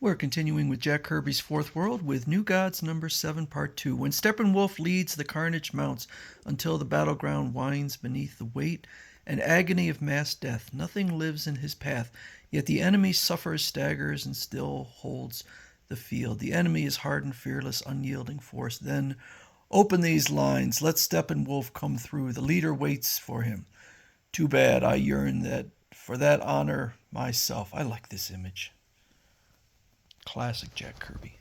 We're continuing with Jack Kirby's Fourth World with New Gods number 7, Part 2. When Steppenwolf leads, the carnage mounts until the battleground whines beneath the weight and agony of mass death. Nothing lives in his path, yet the enemy suffers, staggers, and still holds the field. The enemy is hardened, fearless, unyielding force. Then open these lines. Let Steppenwolf come through. The leader waits for him. Too bad I yearn for that honor myself. I like this image. Classic Jack Kirby.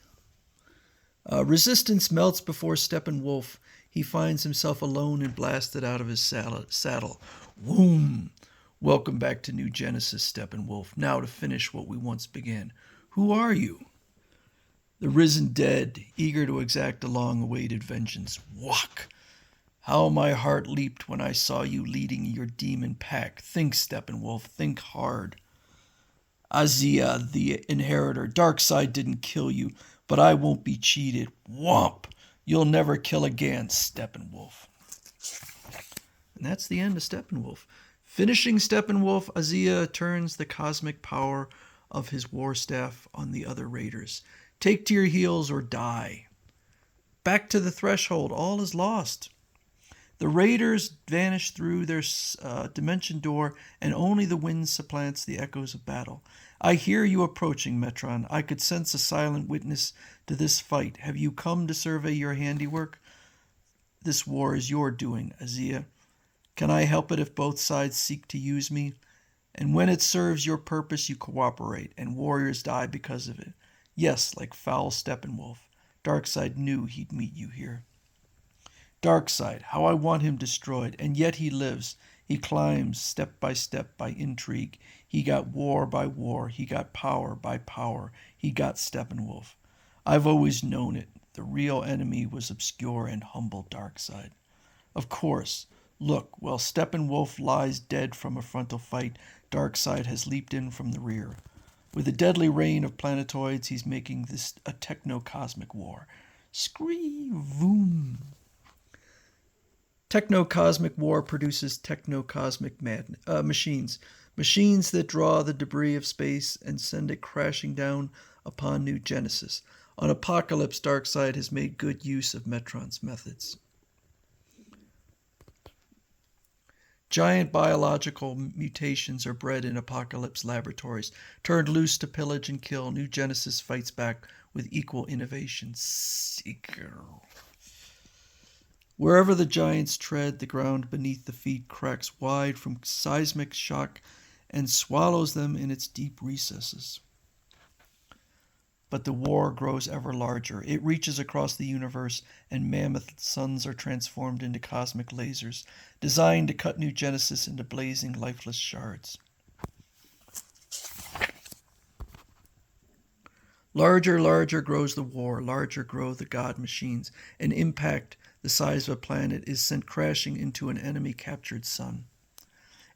Resistance melts before Steppenwolf. He finds himself alone and blasted out of his saddle. Whoom! Welcome back to New Genesis, Steppenwolf. Now to finish what we once began. Who are you? The risen dead, eager to exact a long-awaited vengeance. Whack! How my heart leaped when I saw you leading your demon pack. Think, Steppenwolf, think hard. Azia, the inheritor, Darkseid didn't kill you, but I won't be cheated. Whomp! You'll never kill again, Steppenwolf. And that's the end of Steppenwolf. Finishing Steppenwolf, Azia turns the cosmic power of his war staff on the other raiders. Take to your heels or die. Back to the threshold, all is lost. The raiders vanish through their dimension door, and only the wind supplants the echoes of battle. I hear you approaching, Metron. I could sense a silent witness to this fight. Have you come to survey your handiwork? This war is your doing, Azia. Can I help it if both sides seek to use me? And when it serves your purpose, you cooperate, and warriors die because of it. Yes, like foul Steppenwolf. Darkseid knew he'd meet you here. Darkseid, how I want him destroyed, and yet he lives. He climbs step by intrigue. He got war by war. He got power by power. He got Steppenwolf. I've always known it. The real enemy was obscure and humble Darkseid. Of course. Look, while Steppenwolf lies dead from a frontal fight, Darkseid has leaped in from the rear. With a deadly rain of planetoids, he's making this a techno-cosmic war. Scree-voom. Techno-cosmic war produces techno-cosmic machines. Machines that draw the debris of space and send it crashing down upon New Genesis. On Apocalypse, Darkseid has made good use of Metron's methods. Giant biological mutations are bred in Apocalypse laboratories. Turned loose to pillage and kill, New Genesis fights back with equal innovation. Seeker. Wherever the giants tread, the ground beneath the feet cracks wide from seismic shock and swallows them in its deep recesses. But the war grows ever larger. It reaches across the universe, and mammoth suns are transformed into cosmic lasers, designed to cut New Genesis into blazing, lifeless shards. Larger grows the war, larger grow the god machines. An impact the size of a planet is sent crashing into an enemy-captured sun.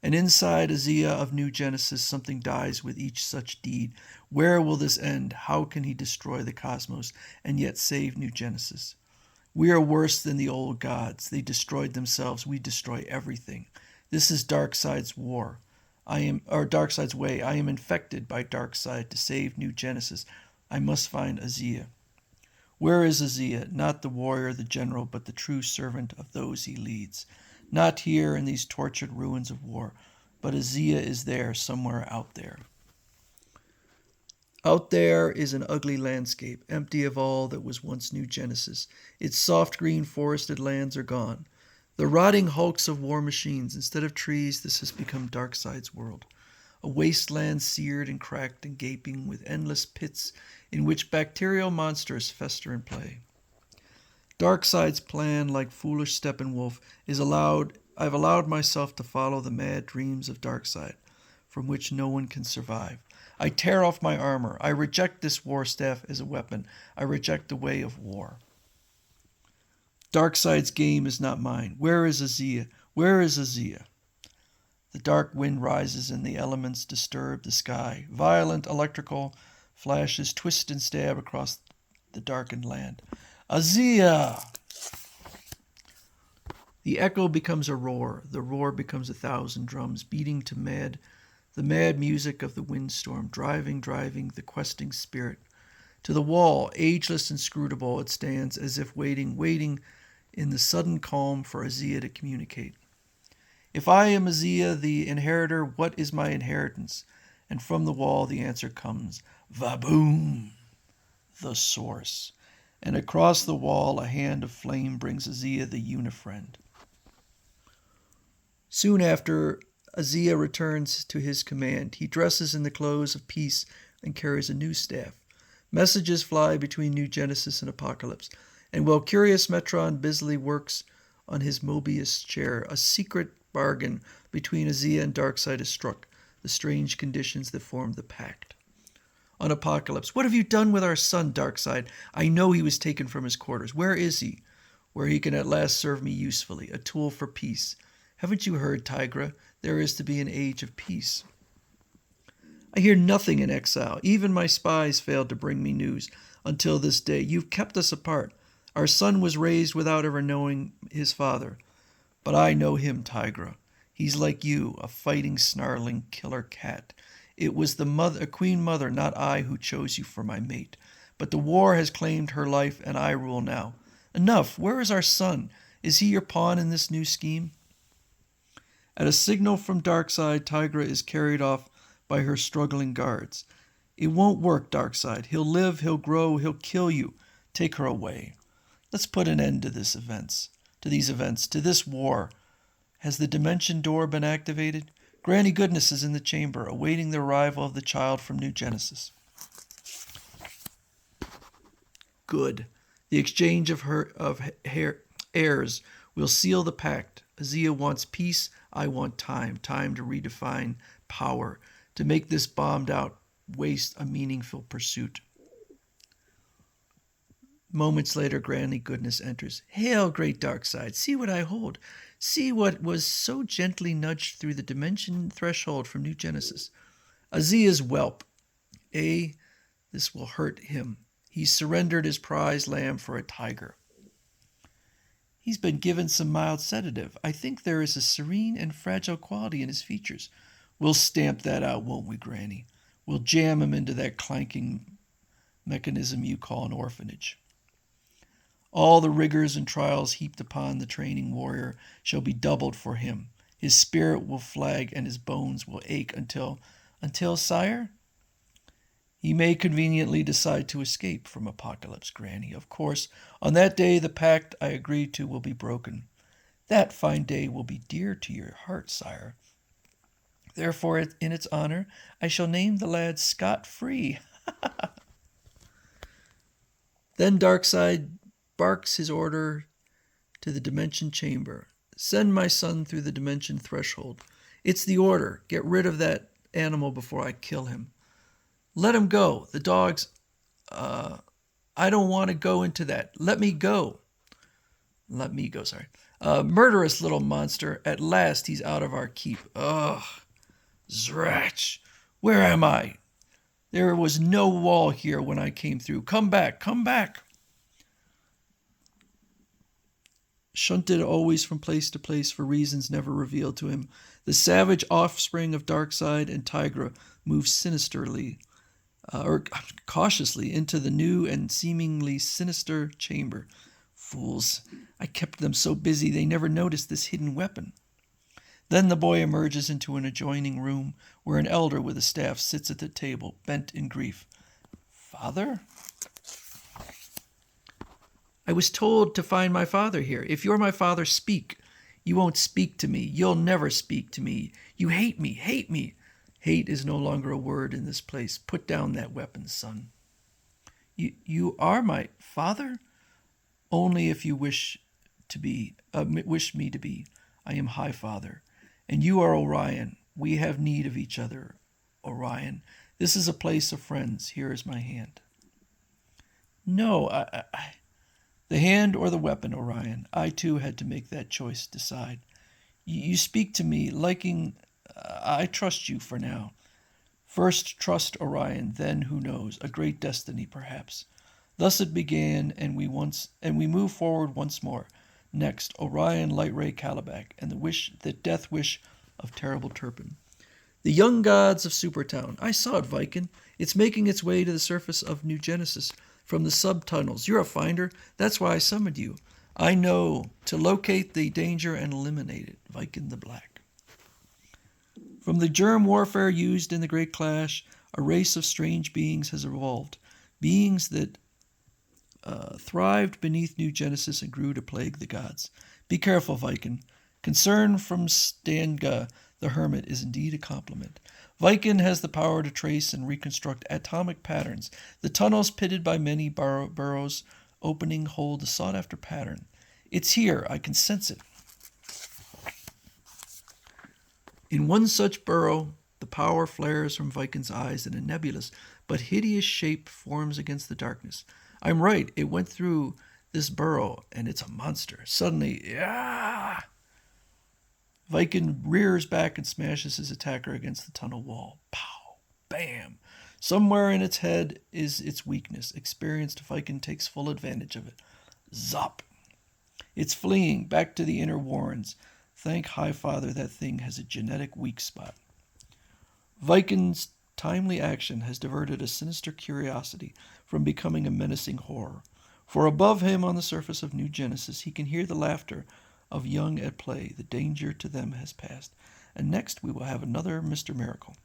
And inside Azia of New Genesis, something dies with each such deed. Where will this end? How can he destroy the cosmos and yet save New Genesis? We are worse than the old gods. They destroyed themselves. We destroy everything. This is Darkseid's war. Darkseid's way. I am infected by Darkseid to save New Genesis. I must find Azia. Where is Azia? Not the warrior, the general, but the true servant of those he leads. Not here in these tortured ruins of war, but Azia is there, somewhere out there. Out there is an ugly landscape, empty of all that was once New Genesis. Its soft green forested lands are gone. The rotting hulks of war machines. Instead of trees, this has become Darkseid's world. A wasteland seared and cracked and gaping with endless pits in which bacterial monsters fester and play. Darkseid's plan, like foolish Steppenwolf, I've allowed myself to follow the mad dreams of Darkseid, from which no one can survive. I tear off my armor. I reject this war staff as a weapon. I reject the way of war. Darkseid's game is not mine. Where is Azia? Where is Azia? The dark wind rises and the elements disturb the sky. Violent electrical flashes twist and stab across the darkened land. Azia! The echo becomes a roar. The roar becomes 1,000 drums beating to the mad music of the windstorm, driving the questing spirit To the wall, ageless and inscrutable, it stands as if waiting in the sudden calm for Azia to communicate. If I am Azia, the inheritor, what is my inheritance? And from the wall the answer comes, Vaboom, the source. And across the wall a hand of flame brings Azia the unifriend. Soon after, Azia returns to his command. He dresses in the clothes of peace and carries a new staff. Messages fly between New Genesis and Apocalypse. And while curious Metron busily works on his Mobius chair, a secret bargain between Azia and Darkseid is struck, the strange conditions that formed the pact. On Apocalypse, what have you done with our son, Darkseid? I know he was taken from his quarters. Where is he? Where he can at last serve me usefully, a tool for peace. Haven't you heard, Tigra? There is to be an age of peace. I hear nothing in exile. Even my spies failed to bring me news until this day. You've kept us apart. Our son was raised without ever knowing his father. But I know him, Tigra. He's like you, a fighting, snarling killer cat. It was a queen mother, not I, who chose you for my mate. But the war has claimed her life, and I rule now. Enough. Where is our son? Is he your pawn in this new scheme? At a signal from Darkseid, Tigra is carried off by her struggling guards. It won't work, Darkseid. He'll live, he'll grow, he'll kill you. Take her away. Let's put an end to these events, to this war. Has the dimension door been activated? Granny Goodness is in the chamber, awaiting the arrival of the child from New Genesis. Good. The exchange of heirs will seal the pact. Azia wants peace. I want time to redefine power, to make this bombed-out waste a meaningful pursuit. Moments later, Granny Goodness enters. Hail, great Darkseid, see what I hold. See what was so gently nudged through the dimension threshold from New Genesis. Azia's whelp. This will hurt him. He surrendered his prize lamb for a tiger. He's been given some mild sedative. I think there is a serene and fragile quality in his features. We'll stamp that out, won't we, Granny? We'll jam him into that clanking mechanism you call an orphanage. All the rigors and trials heaped upon the training warrior shall be doubled for him. His spirit will flag and his bones will ache until, sire? He may conveniently decide to escape from Apocalypse, Granny. Of course, on that day the pact I agreed to will be broken. That fine day will be dear to your heart, sire. Therefore, in its honor, I shall name the lad scot-free. Then Darkseid barks his order to the dimension chamber. Send my son through the dimension threshold. It's the order. Get rid of that animal before I kill him. Let him go. The dogs... I don't want to go into that. Let me go. Let me go, sorry. Murderous little monster. At last he's out of our keep. Ugh. Zratch. Where am I? There was no wall here when I came through. Come back. Come back. Shunted always from place to place for reasons never revealed to him, the savage offspring of Darkseid and Tigra moves cautiously into the new and seemingly sinister chamber. Fools, I kept them so busy they never noticed this hidden weapon. Then the boy emerges into an adjoining room where an elder with a staff sits at the table, bent in grief. Father? I was told to find my father here. If you're my father, speak. You won't speak to me. You'll never speak to me. You hate me. Hate me. Hate is no longer a word in this place. Put down that weapon, son. You are my father? Only if you wish me to be. I am High Father. And you are Orion. We have need of each other, Orion. This is a place of friends. Here is my hand. No, the hand or the weapon, Orion. I, too, had to make that choice, decide. You speak to me, liking... I trust you for now. First trust Orion, then, who knows, a great destiny, perhaps. Thus it began, and we move forward once more. Next, Orion, Light Ray, Calabac, and the death wish of Terrible Turpin. The young gods of Supertown. I saw it, Viking. It's making its way to the surface of New Genesis from the subtunnels. You're a finder. That's why I summoned you. I know to locate the danger and eliminate it. Viking the Black. From the germ warfare used in the Great Clash, a race of strange beings has evolved. Beings that thrived beneath New Genesis and grew to plague the gods. Be careful, Viking. Concern from Stanga the Hermit is indeed a compliment. Viking has the power to trace and reconstruct atomic patterns. The tunnels pitted by many burrows opening hold a sought-after pattern. It's here. I can sense it. In one such burrow, the power flares from Viking's eyes, and a nebulous but hideous shape forms against the darkness. I'm right. It went through this burrow, and it's a monster. Suddenly, yeah! Viking rears back and smashes his attacker against the tunnel wall. Pow! Bam! Somewhere in its head is its weakness. Experienced Viking takes full advantage of it. Zop! It's fleeing back to the inner warrens. Thank High Father that thing has a genetic weak spot. Viking's timely action has diverted a sinister curiosity from becoming a menacing horror. For above him on the surface of New Genesis, he can hear the laughter of young at play. The danger to them has passed. And next we will have another Mr. Miracle.